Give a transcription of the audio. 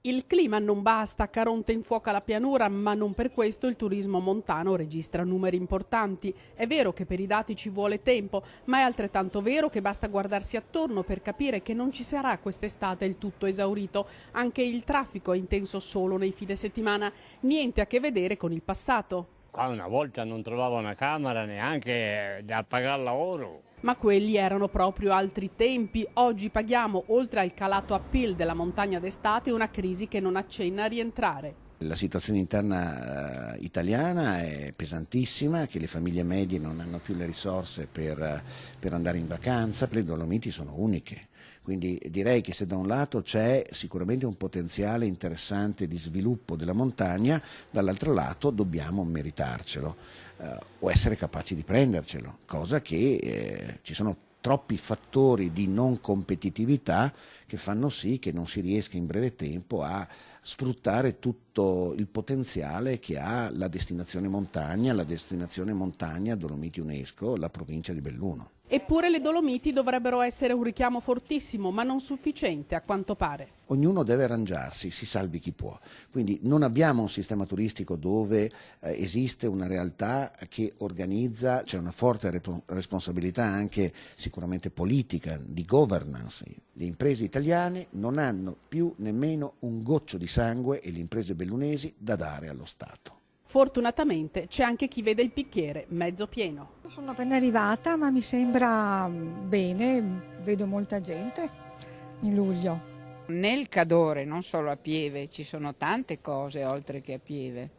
Il clima non basta, Caronte infuoca la pianura, ma non per questo il turismo montano registra numeri importanti. È vero che per i dati ci vuole tempo, ma è altrettanto vero che basta guardarsi attorno per capire che non ci sarà quest'estate il tutto esaurito. Anche il traffico è intenso solo nei fine settimana, niente a che vedere con il passato. Qua una volta non trovavo una camera neanche da pagarla oro. Ma quelli erano proprio altri tempi. Oggi paghiamo, oltre al calato appeal della montagna d'estate, una crisi che non accenna a rientrare. La situazione interna italiana è pesantissima, che le famiglie medie non hanno più le risorse per andare in vacanza, le Dolomiti sono uniche. Quindi direi che se da un lato c'è sicuramente un potenziale interessante di sviluppo della montagna, dall'altro lato dobbiamo meritarcelo o essere capaci di prendercelo, cosa che ci sono troppi fattori di non competitività che fanno sì che non si riesca in breve tempo a sfruttare tutto il potenziale che ha la destinazione montagna Dolomiti UNESCO, la provincia di Belluno. Eppure le Dolomiti dovrebbero essere un richiamo fortissimo, ma non sufficiente a quanto pare. Ognuno deve arrangiarsi, si salvi chi può. Quindi non abbiamo un sistema turistico dove esiste una realtà che organizza, c'è una forte responsabilità anche sicuramente politica, di governance. Le imprese italiane non hanno più nemmeno un goccio di sangue e le imprese bellunesi da dare allo Stato. Fortunatamente c'è anche chi vede il bicchiere mezzo pieno. Sono appena arrivata, ma mi sembra bene, vedo molta gente in luglio. Nel Cadore, non solo a Pieve, ci sono tante cose oltre che a Pieve.